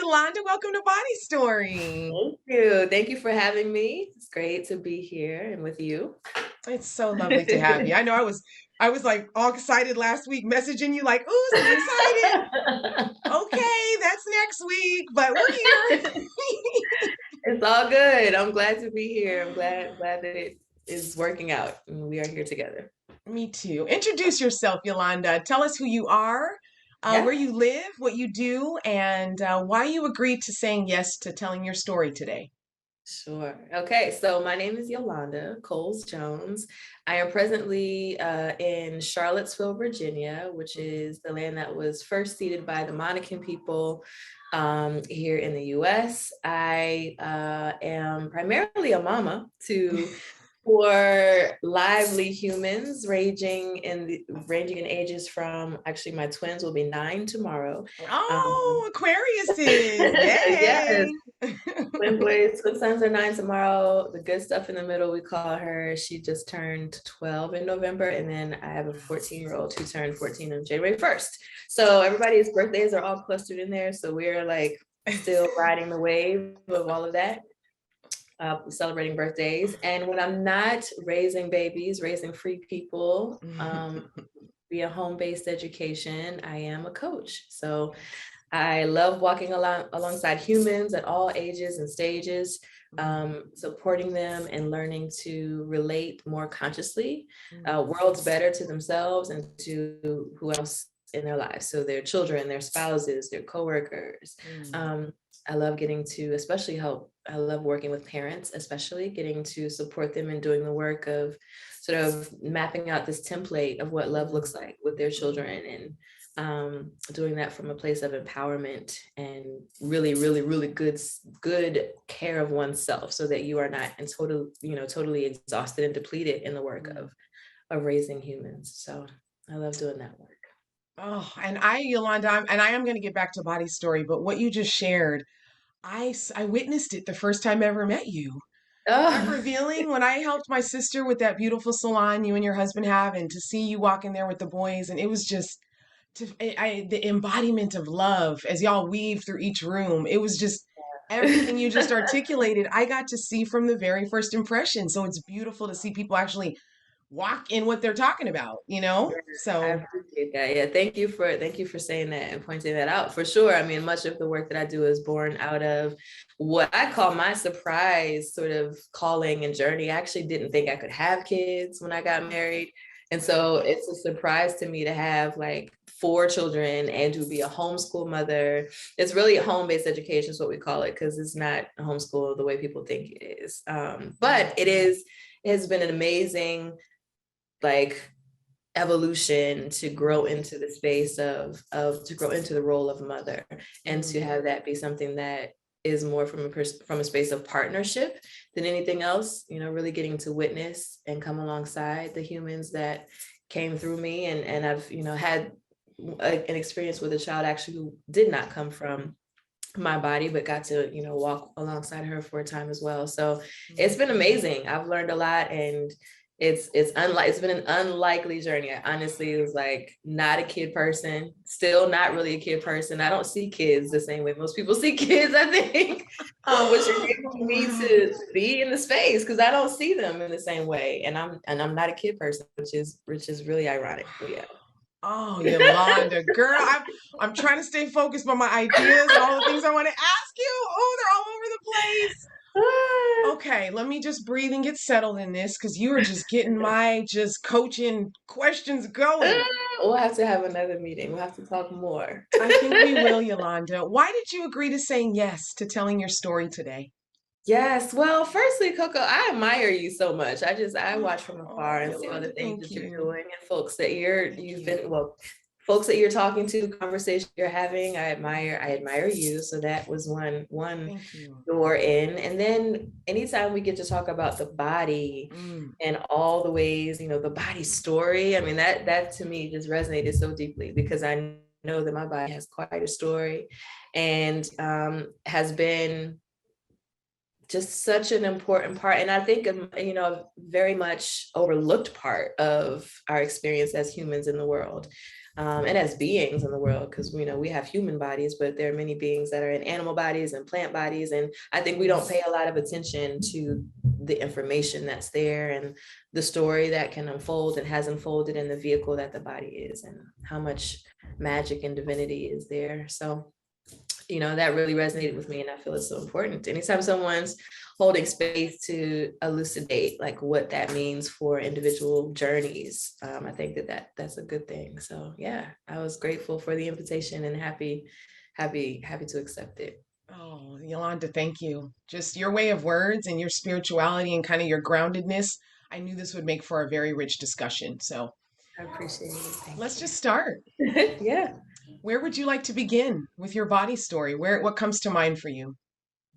Yolanda. Welcome to Body Story. Thank you. Thank you for having me. It's great to be here and with you. It's so lovely to have you. I know I was like all excited last week, messaging you like, "Ooh, so excited." Okay, that's next week, but we're here. It's all good. I'm glad to be here. I'm glad that it is working out and we are here together. Me too. Introduce yourself, Yolanda. Tell us who you are, Yeah, where you live, what you do, and why you agreed to saying yes to telling your story today. sure. Okay, so my name is Yolanda Coles Jones. I am presently in Charlottesville, Virginia, which is the land that was first seeded by the Monacan people here in the US. I am primarily a mama to for lively humans ranging in ages from actually my twins will be 9 tomorrow. Oh, Aquariuses. Yes, Yay. twin boys, twin sons are 9 tomorrow. The good stuff in the middle, we call her. She just turned 12 in November, and then I have a 14-year-old who turned 14 on January 1st. So everybody's birthdays are all clustered in there. So we're like still riding the wave of all of that, celebrating birthdays. And when I'm not raising babies, raising free people, via home-based education, I am a coach. So I love walking alongside humans at all ages and stages, supporting them and learning to relate more consciously, worlds better to themselves and to who else in their lives. So their children, their spouses, their coworkers. I love getting to especially help. I love working with parents, especially getting to support them in doing the work of sort of mapping out this template of what love looks like with their children and doing that from a place of empowerment and really good care of oneself so that you are not in totally exhausted and depleted in the work of raising humans. So I love doing that work. Oh, and Yolanda, I am going to get back to Body Story, but what you just shared, I witnessed it the first time I ever met you. That Oh, revealing when I helped my sister with that beautiful salon you and your husband have, and to see you walk in there with the boys, and it was just the embodiment of love as y'all weave through each room. It was just everything you just articulated. I got to see from the very first impression. So it's beautiful to see people actually walk in what they're talking about, you yeah, know? I So appreciate that. Yeah, thank you for saying that and pointing that out. For sure. I mean, much of the work that I do is born out of what I call my surprise sort of calling and journey. I actually didn't think I could have kids when I got married. And so it's a surprise to me to have like 4 children and to be a homeschool mother. It's really a home-based education is what we call it because it's not a homeschool the way people think it is. But it has been an amazing like evolution to grow into the space of to grow into the role of mother and to have that be something that is more from a space of partnership than anything else, really getting to witness and come alongside the humans that came through me and I've had an experience with a child actually who did not come from my body but got to walk alongside her for a time as well. So it's been amazing. I've learned a lot and it's been an unlikely journey. I honestly was like not a kid person, still not really a kid person. I don't see kids the same way most people see kids, I think, which enabled me wow. to be in the space because I don't see them in the same way. And I'm not a kid person, which is really ironic. But yeah. Oh, Yolanda, girl, I'm trying to stay focused on my ideas and all the things I want to ask you. Oh, they're all over the place. Okay, let me just breathe and get settled in this because you are just getting my just coaching questions going. We'll have to have another meeting. We'll have to talk more. I think we will, Yolanda. Why did you agree to saying yes to telling your story today? Yes. Well, firstly, Coco, I admire you so much. I watch from Oh, afar and see all the Yolanda, things thank that you're you. doing and folks that Thank you've you. been, well, folks that you're talking to, conversation you're having. I admire you. So that was one Thank you. door in. And then anytime we get to talk about the body Mm, and all the ways, the body story, I mean, that to me just resonated so deeply because I know that my body has quite a story and has been just such an important part and I think very much overlooked part of our experience as humans in the world. and as beings in the world, because we have human bodies, but there are many beings that are in animal bodies and plant bodies, and I think we don't pay a lot of attention to the information that's there and the story that can unfold and has unfolded in the vehicle that the body is, and how much magic and divinity is there. So that really resonated with me, and I feel it's so important. Anytime someone's holding space to elucidate like what that means for individual journeys, I think that's a good thing. So yeah, I was grateful for the invitation and happy to accept it. Oh, Yolanda, thank you. Just your way of words and your spirituality and kind of your groundedness. I knew this would make for a very rich discussion. So I appreciate it. Thank let's just start. you. Yeah. Where would you like to begin with your body story? What comes to mind for you?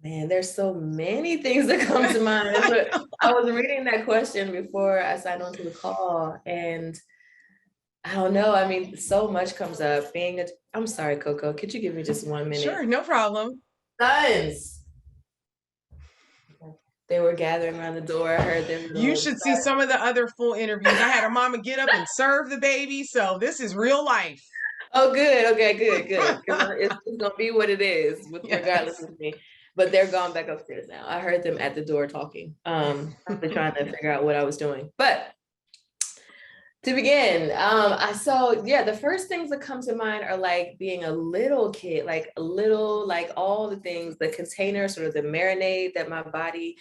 Man, there's so many things that come to mind. But I was reading that question before I signed on to the call, and I don't know. I mean, so much comes up. I'm sorry, Coco. Could you give me just 1 minute? Sure, no problem. Sons. They were gathering around the door. I heard them. You should see some of the other full interviews. I had a mama get up and serve the baby, so this is real life. Oh, good. Okay, good. It's gonna be what it is, regardless of me. But they're gone back upstairs now. I heard them at the door talking, probably trying to figure out what I was doing. But to begin, the first things that come to mind are like being a little kid, like all the things, the container, sort of the marinade that my body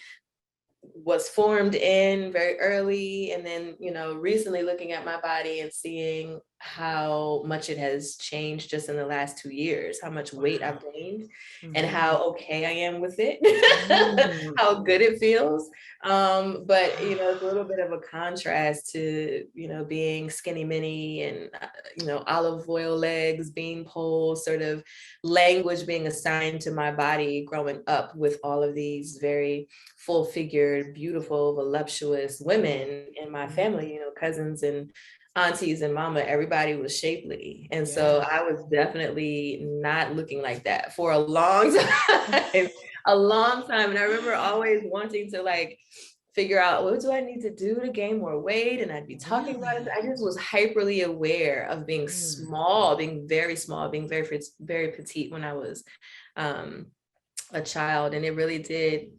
was formed in very early, and then recently looking at my body and seeing how much it has changed just in the last 2 years, how much weight I've gained, and how okay I am with it, how good it feels. But it's a little bit of a contrast to being skinny mini and olive oil legs, bean poles, sort of language being assigned to my body growing up with all of these very full-figured, beautiful, voluptuous women in my family, cousins and aunties and mama. Everybody was shapely, and so I was definitely not looking like that for a long time. And I remember always wanting to like figure out, what do I need to do to gain more weight? And I'd be talking about it. I just was hyperly aware of being small, being very small, being very, very petite when I was a child. And it really did,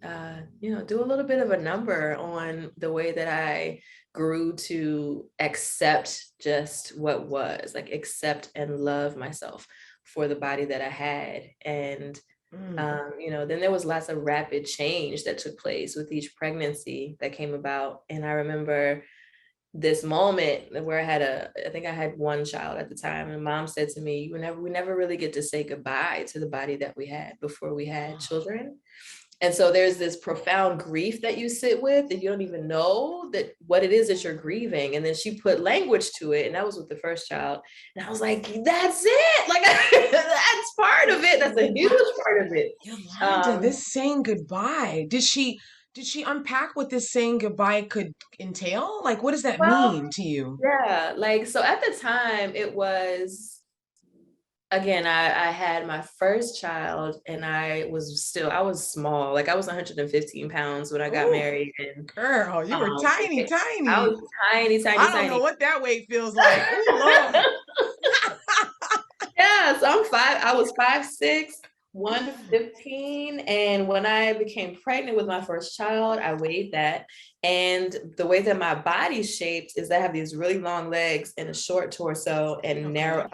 do a little bit of a number on the way that I grew to accept just what was, like accept and love myself for the body that I had. And then there was lots of rapid change that took place with each pregnancy that came about. And I remember this moment where I think I had one child at the time, and mom said to me, we never really get to say goodbye to the body that we had before we had children. And so there's this profound grief that you sit with, and you don't even know that what it is that you're grieving. And then she put language to it, and that was with the first child. And I was like, that's it. Like, that's part of it. That's a huge part of it. Yolanda, this saying goodbye, did she unpack what this saying goodbye could entail? Like, what does that mean to you? Yeah, like, so at the time it was, again, I had my first child, and I was small. Like, I was 115 pounds when I got married. And girl, you were tiny. I was tiny. I don't know what that weight feels like. Ooh, Lord. Yeah, so I was 5'6", 115. And when I became pregnant with my first child, I weighed that. And the way that my body's shaped is that I have these really long legs and a short torso and narrow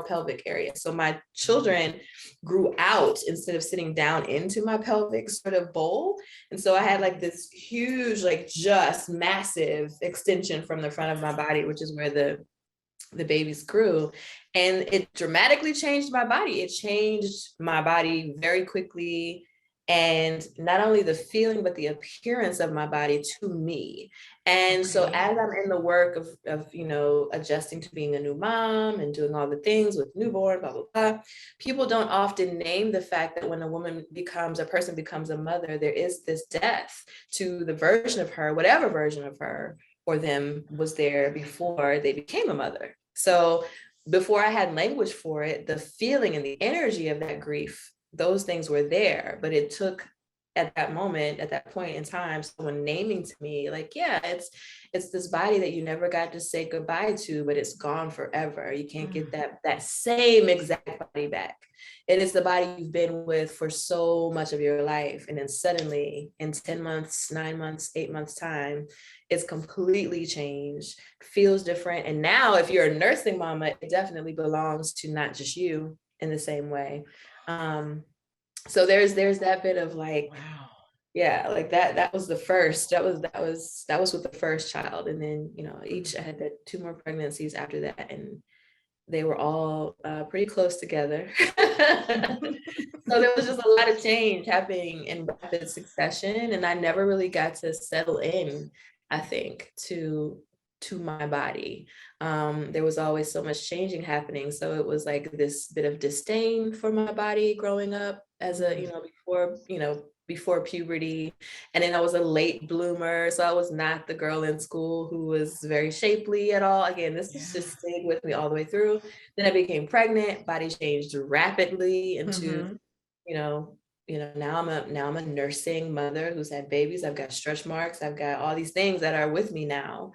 pelvic area. So my children grew out instead of sitting down into my pelvic sort of bowl. And so I had like this huge, like just massive extension from the front of my body, which is where the babies grew. And it dramatically changed my body. It changed my body very quickly. And not only the feeling, but the appearance of my body to me. And so as I'm in the work of adjusting to being a new mom and doing all the things with newborn, blah, blah, blah, people don't often name the fact that when a person becomes a mother, there is this death to the version of her, whatever version of her or them was there before they became a mother. So before I had language for it, the feeling and the energy of that grief, those things were there, but it took at that moment, at that point in time, someone naming to me, like, yeah, it's this body that you never got to say goodbye to, but it's gone forever. You can't get that same exact body back. And it's the body you've been with for so much of your life. And then suddenly in 10 months, 9 months, 8 months time, it's completely changed, feels different. And now if you're a nursing mama, it definitely belongs to not just you in the same way. So there's that bit of like, Wow. yeah, like that was the first, that was with the first child. And then, I had the 2 more pregnancies after that, and they were all pretty close together. So there was just a lot of change happening in rapid succession, and I never really got to settle in, I think, to my body. There was always so much changing happening. So it was like this bit of disdain for my body growing up as a, before puberty. And then I was a late bloomer. So I was not the girl in school who was very shapely at all. Again, this has just stayed with me all the way through. Then I became pregnant, body changed rapidly into, now I'm a nursing mother who's had babies. I've got stretch marks. I've got all these things that are with me now.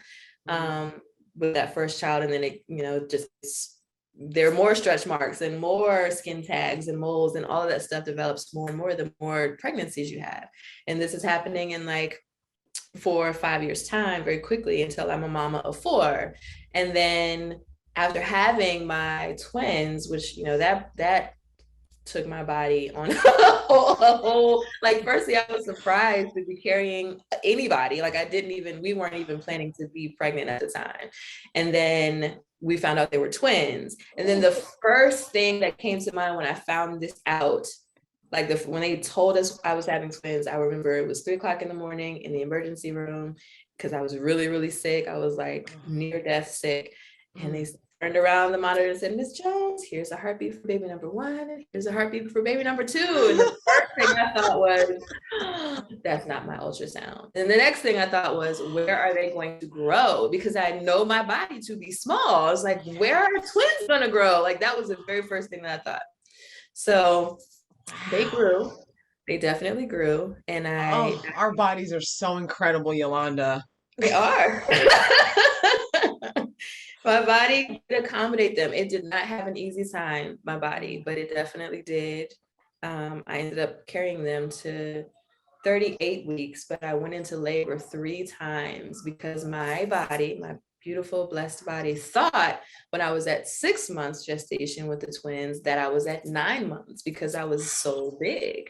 With that first child. And then it, just there are more stretch marks and more skin tags and moles, and all of that stuff develops more and more the more pregnancies you have. And this is happening in like 4 or 5 years time, very quickly, until I'm a mama of 4. And then after having my twins, which, that took my body on a whole, like, firstly, I was surprised to be carrying anybody. Like, we weren't even planning to be pregnant at the time. And then we found out they were twins. And then the first thing that came to mind when I found this out, like when they told us I was having twins, I remember it was 3:00 in the morning in the emergency room, because I was really, really sick. I was like near death sick. And they turned around the monitor and said, "Miss Jones, here's a heartbeat for baby number 1, and here's a heartbeat for baby number 2. And the first thing I thought was, that's not my ultrasound. And the next thing I thought was, where are they going to grow? Because I know my body to be small. I was like, where are twins going to grow? Like, that was the very first thing that I thought. So they grew. They definitely grew. And our bodies are so incredible, Yolanda. They are. My body could accommodate them. It did not have an easy time, my body, but it definitely did. I ended up carrying them to 38 weeks, but I went into labor 3 times because my body, my beautiful, blessed body, thought when I was at 6 months gestation with the twins that I was at 9 months because I was so big.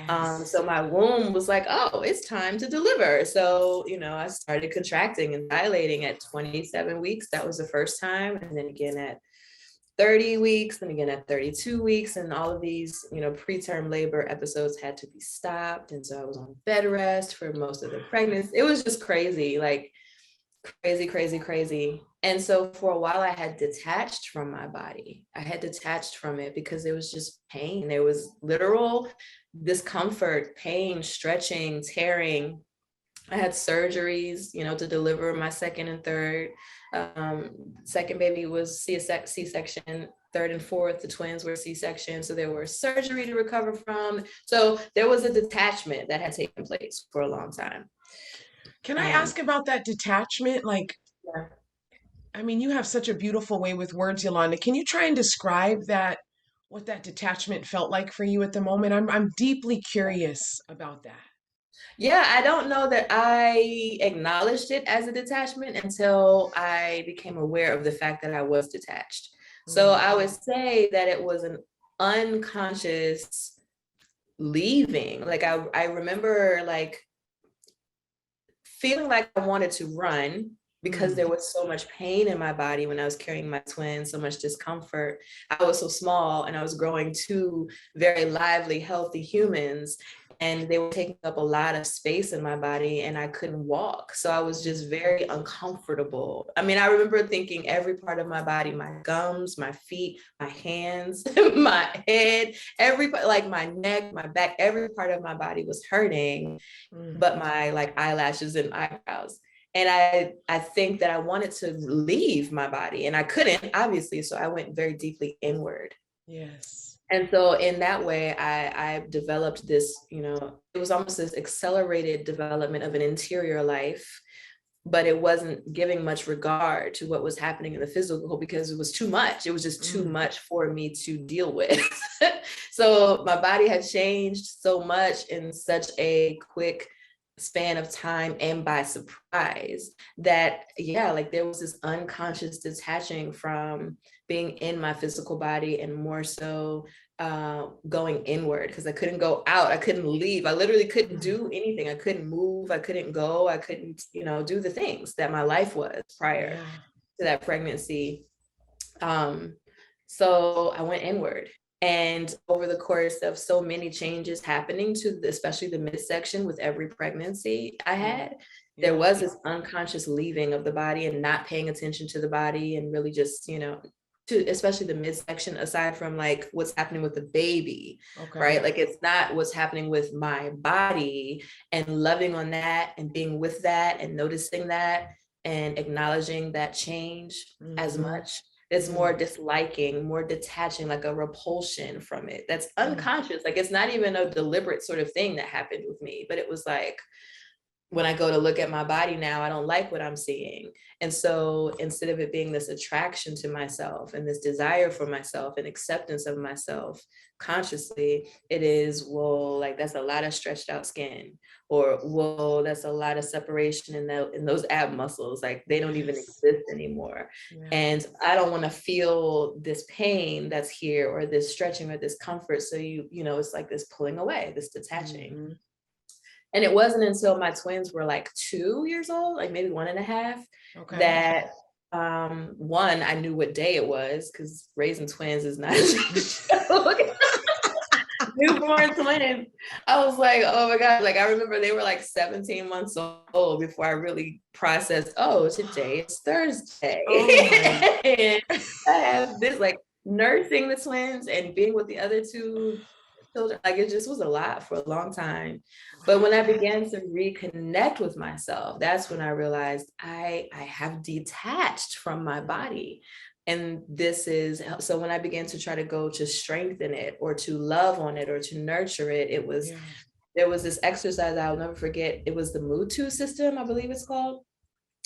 Yes. So my womb was like, oh, it's time to deliver. So, I started contracting and dilating at 27 weeks. That was the first time. And then again at 30 weeks, and again at 32 weeks, and all of these, preterm labor episodes had to be stopped. And so I was on bed rest for most of the pregnancy. It was just crazy, like crazy, crazy, crazy. And so for a while I had detached from my body. I had detached from it because there was just pain. There was literal discomfort, pain, stretching, tearing. I had surgeries, to deliver my second and third. Second baby was C-section, third and fourth, the twins were C-section. So there was surgery to recover from. So there was a detachment that had taken place for a long time. Can I ask about that detachment? Like, Yeah. I mean, you have such a beautiful way with words, Yolanda. Can you try and describe that, what that detachment felt like for you at the moment? I'm deeply curious about that. Yeah, I don't know that I acknowledged it as a detachment until I became aware of the fact that I was detached. So I would say that it was an unconscious leaving. Like I remember like feeling like I wanted to run because there was so much pain in my body when I was carrying my twins, so much discomfort. I was so small and I was growing 2 very lively, healthy humans, and they were taking up a lot of space in my body and I couldn't walk. So I was just very uncomfortable. I mean, I remember thinking every part of my body, my gums, my feet, my hands, my head, like my neck, my back, every part of my body was hurting, but my like eyelashes and eyebrows. And I think that I wanted to leave my body and I couldn't, obviously. So I went very deeply inward. Yes. And so in that way, I developed this, it was almost this accelerated development of an interior life, but it wasn't giving much regard to what was happening in the physical because it was too much. It was just too much for me to deal with. So my body had changed so much in such a quick span of time and by surprise that, yeah, like there was this unconscious detaching from being in my physical body and more so going inward because I couldn't go out. I couldn't leave. I literally couldn't do anything. I couldn't move. I couldn't go. I couldn't, do the things that my life was prior to that pregnancy. So I went inward. And over the course of so many changes happening to especially the midsection with every pregnancy I had, there was this unconscious leaving of the body and not paying attention to the body and really just, to especially the midsection, aside from like what's happening with the baby, right? Like it's not what's happening with my body and loving on that and being with that and noticing that and acknowledging that change as much. It's more disliking, more detaching, like a repulsion from it. That's unconscious. Like it's not even a deliberate sort of thing that happened with me, but it was like, when I go to look at my body now, I don't like what I'm seeing. And so instead of it being this attraction to myself and this desire for myself and acceptance of myself consciously, it is, well, like that's a lot of stretched out skin, or whoa, that's a lot of separation in those ab muscles. Like they don't even exist anymore. And I don't want to feel this pain that's here or this stretching or this comfort. So it's like this pulling away, this detaching. And it wasn't until my twins were like 2 years old, like maybe 1.5, that one, I knew what day it was because raising twins is not a joke. Newborn twins. I was like, oh my God. Like I remember they were like 17 months old before I really processed, oh, today is Thursday. And I have this like nursing the twins and being with the other two children, like it just was a lot for a long time. But when I began to reconnect with myself, that's when I realized I have detached from my body. And this is, so when I began to try to go to strengthen it or to love on it or to nurture it, there was this exercise I'll never forget. It was the Mutu system, I believe it's called,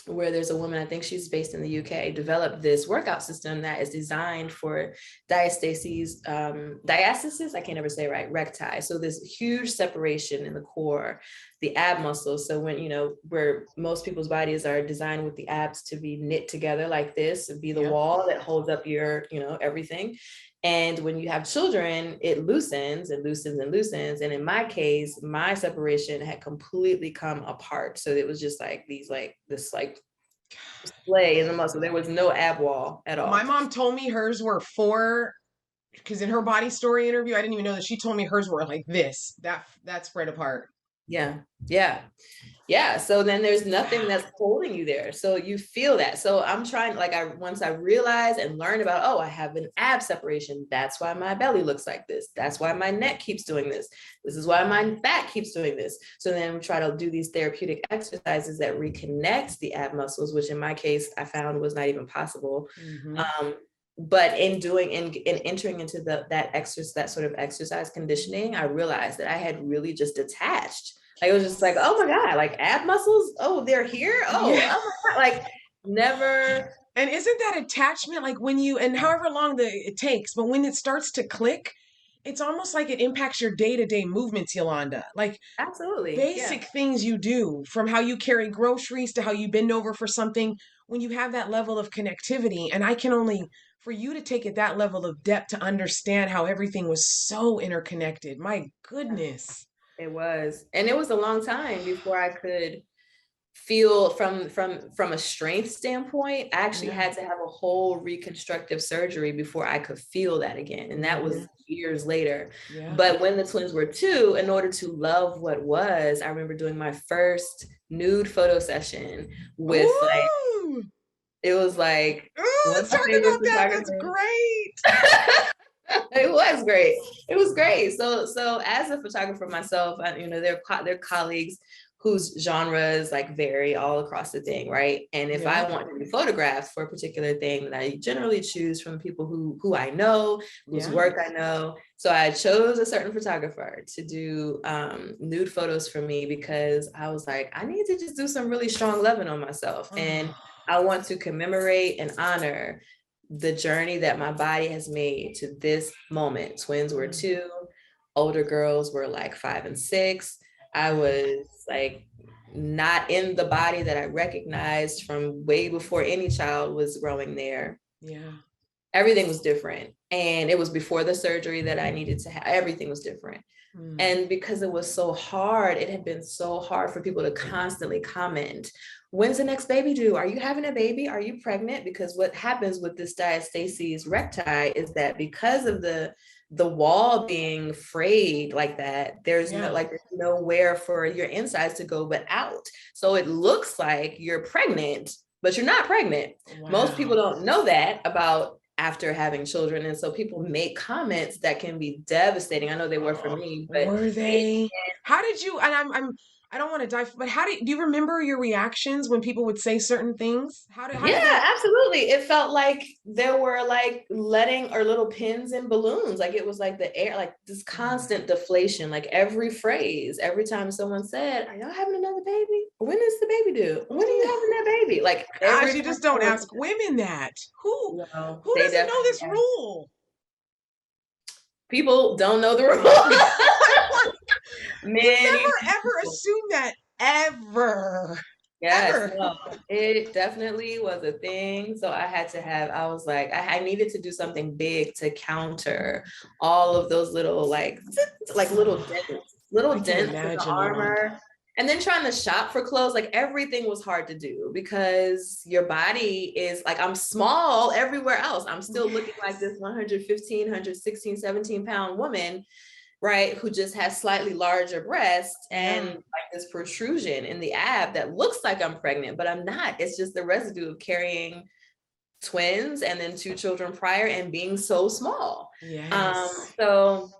where there's a woman, I think she's based in the UK, developed this workout system that is designed for diastasis, I can't ever say it right, recti. So this huge separation in the core, the ab muscles. So when, where most people's bodies are designed with the abs to be knit together like this, and be the wall that holds up your, everything. And when you have children, it loosens and loosens and loosens. And in my case, my separation had completely come apart. So it was just like this display in the muscle. There was no ab wall at all. My mom told me hers were 4, because in her body story interview, I didn't even know that she told me hers were like this, that spread apart. Yeah. So then there's nothing that's holding you there. So you feel that. So I'm trying, once I realized and learned about, oh, I have an ab separation. That's why my belly looks like this. That's why my neck keeps doing this. This is why my back keeps doing this. So then we try to do these therapeutic exercises that reconnect the ab muscles, which in my case, I found was not even possible. But in entering into that sort of exercise conditioning, I realized that I had really just detached. Like it was just like, oh my God, like ab muscles. Oh, they're here. Oh my God. Like never. And isn't that attachment like when and however long it takes, but when it starts to click, it's almost like it impacts your day-to-day movements, Yolanda. Like absolutely basic things you do, from how you carry groceries to how you bend over for something, when you have that level of connectivity. And I can only, for you to take it that level of depth to understand how everything was so interconnected. My goodness. It was. And it was a long time before I could feel from a strength standpoint. I actually had to have a whole reconstructive surgery before I could feel that again. And that was years later. But when the twins were 2, in order to love what was, I remember doing my first nude photo session with it was like, let's talk about that. That's great. It was great. It was great. So as a photographer myself, they're colleagues whose genres like vary all across the thing, right? And if I want to be photographed for a particular thing, that I generally choose from people who I know, whose work I know. So I chose a certain photographer to do nude photos for me because I was like, I need to just do some really strong loving on myself. And Oh, I want to commemorate and honor the journey that my body has made to this moment. Twins were mm, 2, older girls were like 5 and 6. I was like not in the body that I recognized from way before any child was growing there. yeah. Everything was different. And it was before the surgery that I needed to have. Everything was different. Mm, And because it was so hard, it had been so hard for people to constantly comment, when's the next baby due? Are you having a baby? Are you pregnant? Because what happens with this diastasis recti is that because of the wall being frayed like that, yeah. there's nowhere for your insides to go but out. So it looks like you're pregnant, but you're not pregnant. Most people Wow. don't know that about after having children. And so people make comments that can be devastating. I know they were for Oh, me, but were it, they? How did you, and I don't want to dive, but do you remember your reactions when people would say certain things? How yeah, did that? absolutely. It felt like there were like letting or little pins in balloons. Like it was like the air, like this Mm. constant deflation. Like every phrase, every time someone said, "Are y'all having another baby? When is the baby due? When are you Oh having that baby?" Like gosh, every you time just don't someone ask said, women that. Who no, who they doesn't know definitely this have. rule? People don't know the rule. You Many never ever people. assume that ever. Yes, Ever. no, it definitely was a thing. So I had to have, I was like, I needed to do something big to counter all of those little like little I can dents in the imagine, Yolanda. armor. And then trying to shop for clothes, like everything was hard to do because your body is like, I'm small everywhere else. I'm still looking like Yes. this 115, 116, 17-pound woman, right, who just has slightly larger breasts and Yeah. like this protrusion in the ab that looks like I'm pregnant, but I'm not. It's just the residue of carrying twins and then 2 children prior and being so small. Yes. So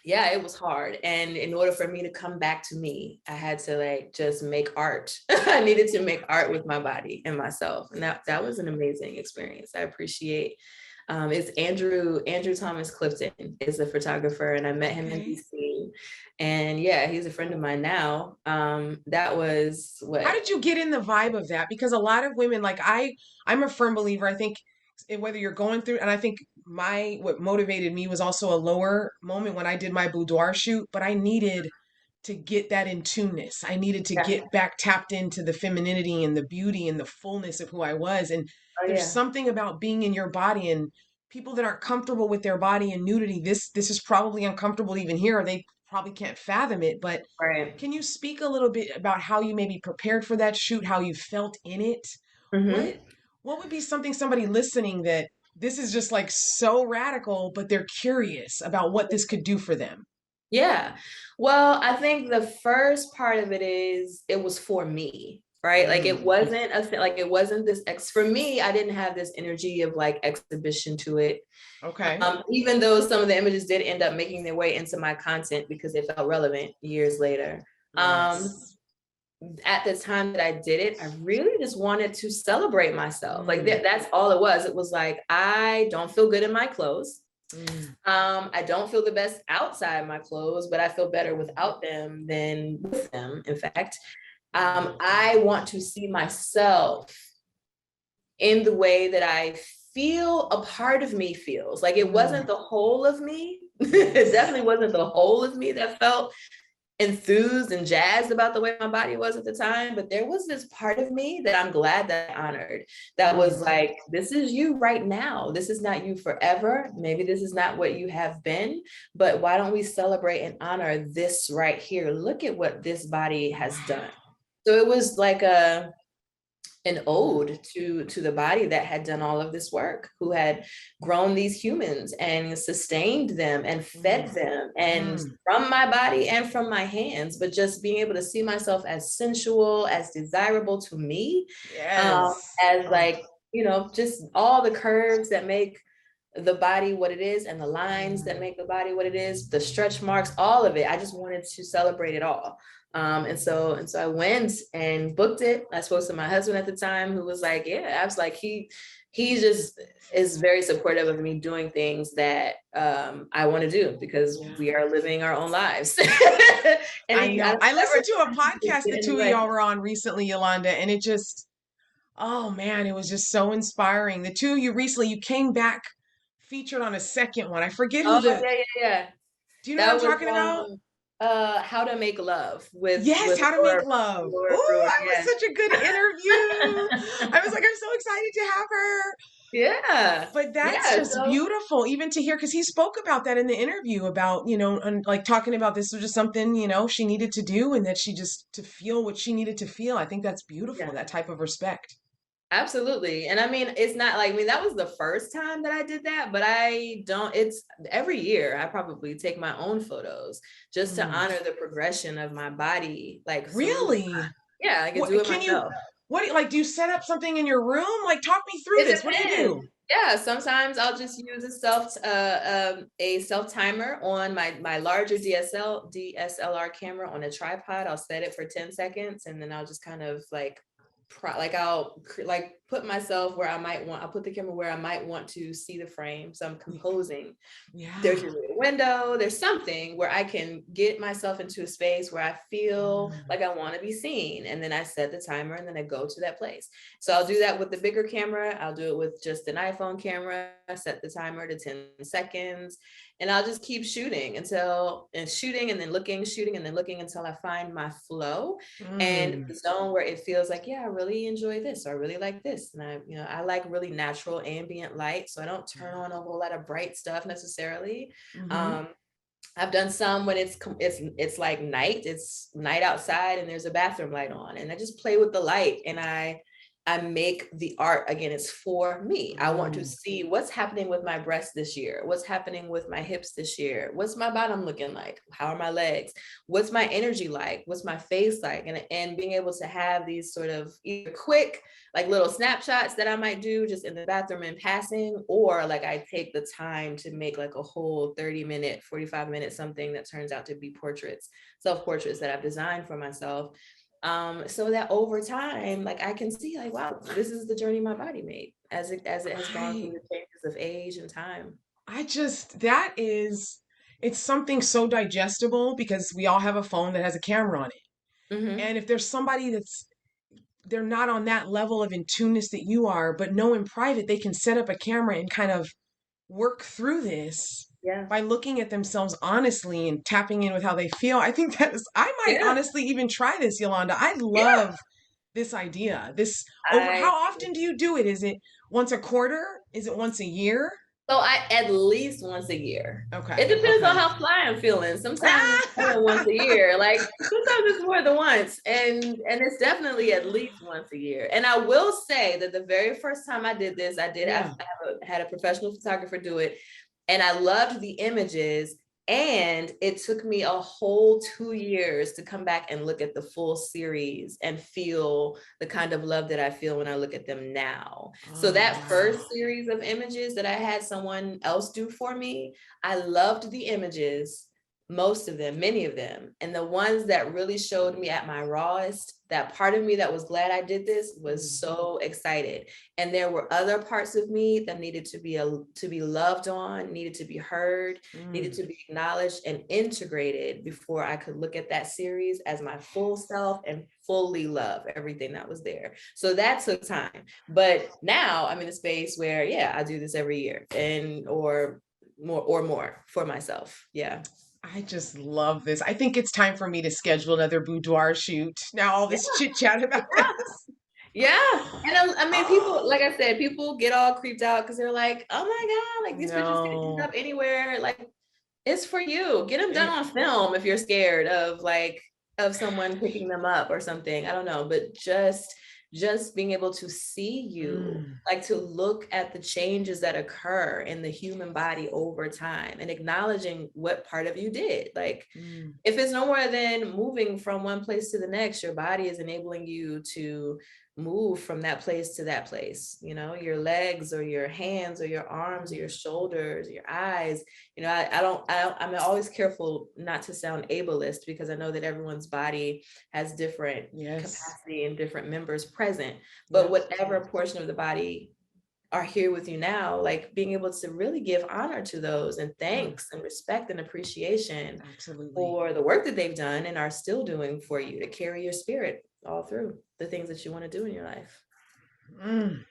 yeah, it was hard. And in order for me to come back to me, I had to like just make art. I needed to make art with my body and myself. And that was an amazing experience. I appreciate it's Andrew Thomas Clifton is a photographer, and I met him in Okay. DC. And yeah, he's a friend of mine now. That was How what. did you get in the vibe of that? Because a lot of women, like I'm a firm believer. I think whether you're going through, and I think what motivated me was also a lower moment when I did my boudoir shoot, but I needed to get that in tuneness. I needed to Yeah. get back tapped into the femininity and the beauty and the fullness of who I was. And Oh there's yeah. something about being in your body, and people that aren't comfortable with their body and nudity. This is probably uncomfortable to even hear, or they probably can't fathom it. But Right. can you speak a little bit about how you maybe prepared for that shoot, how you felt in it? Mm-hmm. What what would be something somebody listening that this is just like so radical, but they're curious about what this could do for them? Yeah. Well, I think the first part of it is it was for me, right? Like it Mm, wasn't like it wasn't this for me, I didn't have this energy of like exhibition to it. okay. Even though some of the images did end up making their way into my content because they felt relevant years later. Um, Yes. at the time that I did it, I really just wanted to celebrate myself. Like Mm, that's all it was. It was like, I don't feel good in my clothes. mm, I don't feel the best outside my clothes, but I feel better without them than with them. In fact, wow. I want to see myself in the way that I feel a part of me feels. Like it Mm, wasn't the whole of me. It yes. definitely wasn't the whole of me that felt enthused and jazzed about the way my body was at the time, but there was this part of me that I'm glad that I honored that was Mm, like, this is you right now. This is not you forever. Maybe this is not what you have been, but why don't we celebrate and honor this right here? Look at what this body has done. wow. So it was like an ode to the body that had done all of this work, who had grown these humans and sustained them and fed Mm, them, and mm, from my body and from my hands, but just being able to see myself as sensual, as desirable to me, yes. as Oh, like, just all the curves that make the body what it is and the lines that mm, make the body what it is, the stretch marks, all of it. I just wanted to celebrate it all. And so I went and booked it. I spoke to my husband at the time, who was like, yeah, I was like, he just is very supportive of me doing things that I want to do, because Yeah. we are living our own lives. And I know. I listened to a don't podcast get the in the two of way. y'all were on recently, Yolanda, and it just, oh man, it was just so inspiring. The two of you recently, you came back featured on a second one. I forget who Oh the, yeah, yeah, yeah. do you know what I'm That was talking about? How to Make Love Yes, with How to Make Laura, Love. Laura Oh, Brewer. that was Yeah. such a good interview. I was like, I'm so excited to have her. Yeah. But that's Yeah. just So beautiful, even to hear, because he spoke about that in the interview about, and like talking about this was just something, she needed to do and that she just to feel what she needed to feel. I think that's beautiful, yeah. that type of respect. Absolutely. And I mean, it's not like, I mean, that was the first time that I did that, but it's every year I probably take my own photos just to Mm. honor the progression of my body, like through the Really? time. Yeah, I can What do it can you, myself. like, do you set up something in your room? Like, talk me through It this. What do you depends. do? Yeah, sometimes I'll just use a self timer on my larger DSLR camera on a tripod. I'll set it for 10 seconds, and then I'll just kind of like I'll put myself where I'll put the camera where I might want to see the frame. So I'm composing. There's Yeah. usually a window, there's something where I can get myself into a space where I feel Mm. like I want to be seen. And then I set the timer and then I go to that place. So I'll do that with the bigger camera. I'll do it with just an iPhone camera. I set the timer to 10 seconds, and I'll just keep shooting and then looking until I find my flow and Mm. the zone where it feels like, yeah, I really enjoy this, or I really like this. And I like really natural ambient light. So I don't turn on a whole lot of bright stuff necessarily. Mm-hmm. Um, I've done some when it's like it's night outside and there's a bathroom light on, and I just play with the light, and I make the art. Again, it's for me. I want to Mm. see what's happening with my breasts this year, what's happening with my hips this year, what's my bottom looking like, how are my legs, what's my energy like, what's my face like, and being able to have these sort of either quick like little snapshots that I might do just in the bathroom in passing, or like I take the time to make like a whole 30-minute, 45-minute something that turns out to be portraits, self-portraits that I've designed for myself. So that over time, like I can see like, wow, this is the journey my body made as it has gone through Right. the changes of age and time. That is, it's something so digestible because we all have a phone that has a camera on it. Mm-hmm. And if there's somebody they're not on that level of in tuneness that you are, but know in private they can set up a camera and kind of work through this Yeah. by looking at themselves honestly and tapping in with how they feel. I think I might Yeah. honestly even try this, Yolanda. I Yeah. love this idea. This over, I how often do you do it? Is it once a quarter? Is it once a year? So I at least once a year. It Okay, depends on okay. how fly I'm feeling. Sometimes it's more than once a year. Like sometimes it's more than once. And it's definitely at least once a year. And I will say that the very first time I did this, Yeah. had a professional photographer do it. And I loved the images. And it took me a whole 2 years to come back and look at the full series and feel the kind of love that I feel when I look at them now. So Oh, that wow. first series of images that I had someone else do for me, I loved the images, most of them, many of them. And the ones that really showed me at my rawest, that part of me that was glad I did this was so excited. And there were other parts of me that needed to be loved on, needed to be heard, needed Mm. to be acknowledged and integrated before I could look at that series as my full self and fully love everything that was there. So that took time. But now I'm in a space where, yeah, I do this every year and or more for myself. Yeah. I just love this. I think it's time for me to schedule another boudoir shoot. Now all Yeah. this chit chat about Yeah. this. Yeah. And I mean, people, Oh, like I said, people get all creeped out because they're like, oh my God, like these pictures can end no. up anywhere. Like it's for you. Get them done It, on film if you're scared of someone picking them up or something. I don't know, but just being able to see you, mm, like to look at the changes that occur in the human body over time and acknowledging what part of you did. Like mm, if it's no more than moving from one place to the next, your body is enabling you to move from that place to that place, your legs or your hands or your arms or your shoulders, your eyes. I'm always careful not to sound ableist, because I know that everyone's body has different Yes. capacity and different members present, but Yep. whatever portion of the body are here with you now, like being able to really give honor to those and thanks and respect and appreciation Absolutely. for the work that they've done and are still doing for you to carry your spirit all through the things that you want to do in your life. Mm.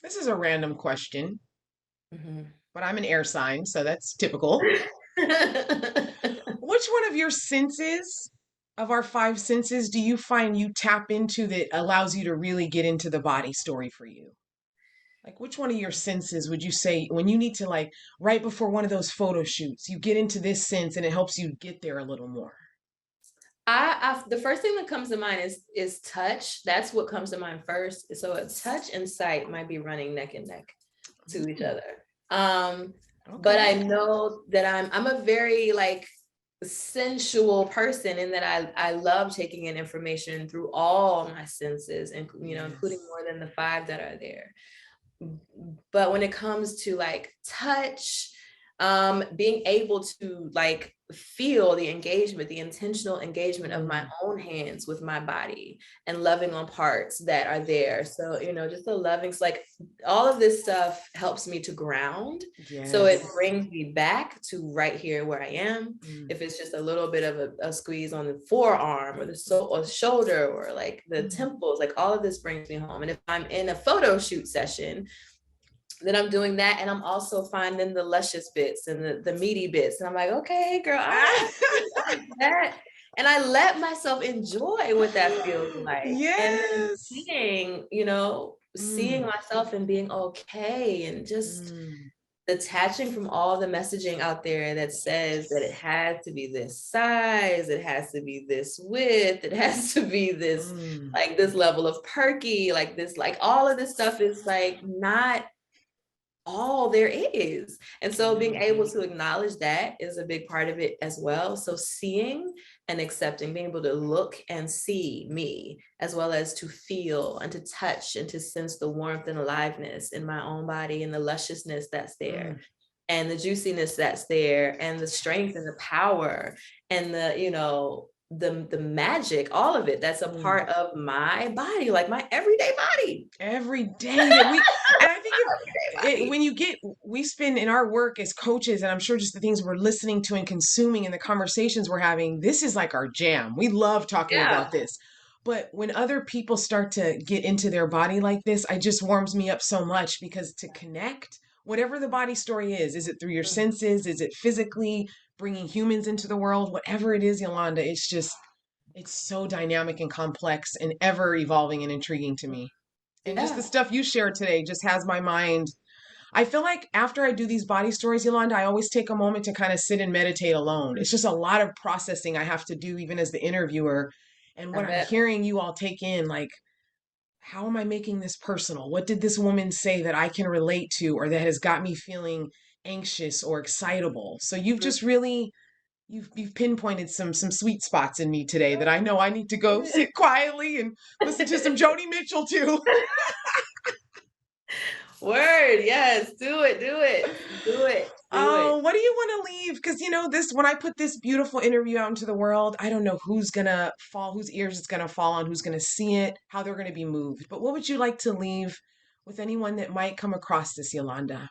This is a random question, Mhm. but I'm an air sign, so that's typical. Which one of your senses, of our five senses, do you find you tap into that allows you to really get into the body story for you? Like, which one of your senses would you say when you need to, like, right before one of those photo shoots, you get into this sense and it helps you get there a little more? The first thing that comes to mind is touch. That's what comes to mind first. So a touch and sight might be running neck and neck to each Mm, other. Um, but okay. I know that I'm a very like sensual person, in that I love taking in information through all my senses, and including Yes. more than the five that are there. But when it comes to like touch, being able to like feel the engagement, the intentional engagement of my Mm, own hands with my body, and loving on parts that are there. So, just the loving, like all of this stuff helps me to ground. So it yes. brings me back to right here where I am. Mm, If it's just a little bit of a squeeze on the forearm or or shoulder or like the mm, temples, like all of this brings me home. And if I'm in a photo shoot session, then I'm doing that, and I'm also finding the luscious bits and the meaty bits. And I'm like, okay, girl, I like that. And I let myself enjoy what that feels like. And then yes. seeing Mm, myself and being okay, and just mm, detaching from all the messaging out there that says that it yes. has to be this size, it has to be this width, it has to be this, Mm, like this level of perky, like this, like all of this stuff is like not all there is. And I so being know. able to acknowledge that is a big part of it as well. So seeing and accepting, being able to look and see me, as well as to feel and to touch and to sense the warmth and aliveness in my own body, and the lusciousness that's there, Mm, and the juiciness that's there, and the strength and the power, and the magic, all of it that's a mm. part of my body, like my everyday body. Every day that we, and I think Everyday body. when you get, we spend in our work as coaches, and I'm sure just the things we're listening to and consuming and the conversations we're having, this is like our jam. We love talking Yeah. about this. But when other people start to get into their body like this, it just warms me up so much, because to connect, whatever the body story is it through your senses? Is it physically bringing humans into the world? Whatever it is, Yolanda, it's just, it's so dynamic and complex and ever evolving and intriguing to me. And just the Yeah. stuff you shared today just has my mind. I feel like after I do these body stories, Yolanda, I always take a moment to kind of sit and meditate alone. It's just a lot of processing I have to do, even as the interviewer. And I what I'm bet. hearing you all take in, like, how am I making this personal? What did this woman say that I can relate to, or that has got me feeling anxious or excitable? So you've just really, you've pinpointed some sweet spots in me today that I know I need to go sit quietly and listen to some Joni Mitchell too. Word. Yes. Do it. Do it. Do it. Do it. Oh, what do you want to leave? Because this, when I put this beautiful interview out into the world, I don't know who's gonna fall, whose ears it's gonna fall on, who's gonna see it, how they're gonna be moved. But what would you like to leave with anyone that might come across this, Yolanda?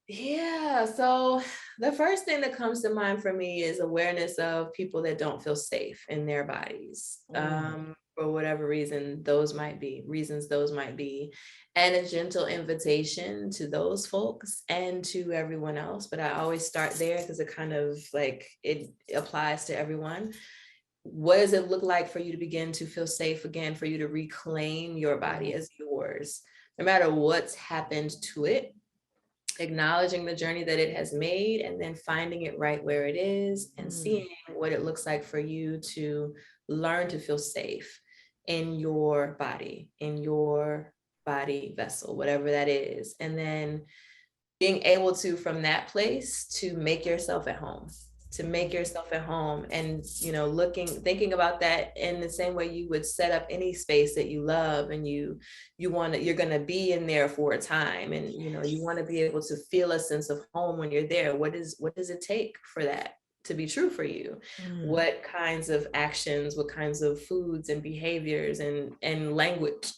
Yeah. So the first thing that comes to mind for me is awareness of people that don't feel safe in their bodies. Mm, For whatever reasons those might be, and a gentle invitation to those folks and to everyone else. But I always start there because it kind of like it applies to everyone. What does it look like for you to begin to feel safe again, for you to reclaim your body mm, as yours, no matter what's happened to it? Acknowledging the journey that it has made, and then finding it right where it is, and mm, seeing what it looks like for you to learn to feel safe in your body, in your body vessel, whatever that is. And then being able to, from that place, to make yourself at home. to make Mhm. yourself at home, and thinking about that in the same way you would set up any space that you love, and you're going to be in there for a time, and you want to be able to feel a sense of home when you're there. What does it take for that to be true for you? Mm, What kinds of actions, what kinds of foods and behaviors and language,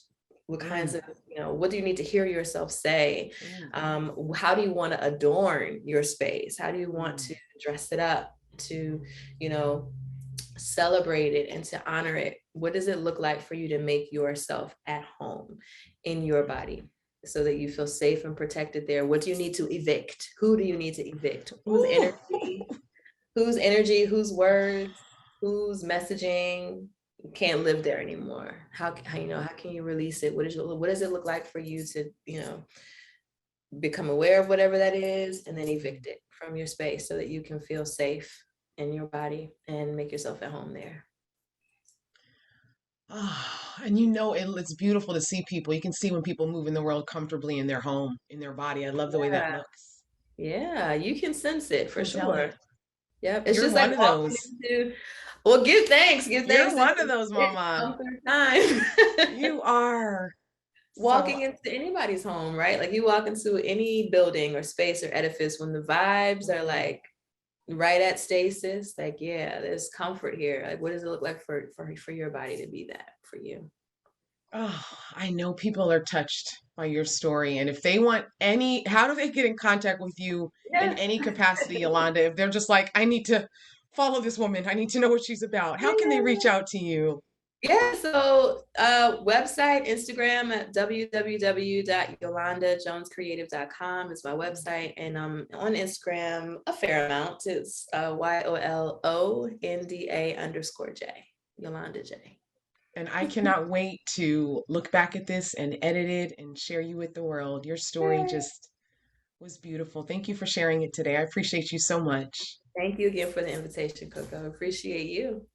what kinds mm, of, what do you need to hear yourself say? mm, How do you want to adorn your space? How do you want mm. to dress it up, to you know celebrate it and to honor it? What does it look like for you to make yourself at home in your body, so that you feel safe and protected there? What do you need to evict? Who do you need to evict? Whose Ooh. energy, whose words, whose messaging can't live there anymore? How can you release it? What does it look like for you to become aware of whatever that is, and then evict it from your space, so that you can feel safe in your body and make yourself at home there? And it's beautiful to see people. You can see when people move in the world comfortably in their home, in their body. I love the way that Yeah, looks. yeah, you can sense it You for can tell sure. it. Yep, it's You're just one like of walking those. into. Well, give thanks You're that one of those, it mama. comes through time. You are. So, Walking into anybody's home, right? Like you walk into any building or space or edifice, when the vibes are mm. like right at stasis, like, yeah, there's comfort here. Like, what does it look like for your body to be that for you? Oh, I know people are touched by your story. And if they want how do they get in contact with you in Yeah. any capacity, Yolanda? If they're just like, I need to follow this woman, I need to know what she's about, how can they reach out to you? Yeah, so website, Instagram at www.yolandajonescreative.com is my website. And on Instagram a fair amount. It's YOLONDA_J, Yolanda J. And I cannot wait to look back at this and edit it and share you with the world. Your story Yay. just was beautiful. Thank you for sharing it today. I appreciate you so much. Thank you again for the invitation, Coco. I appreciate you.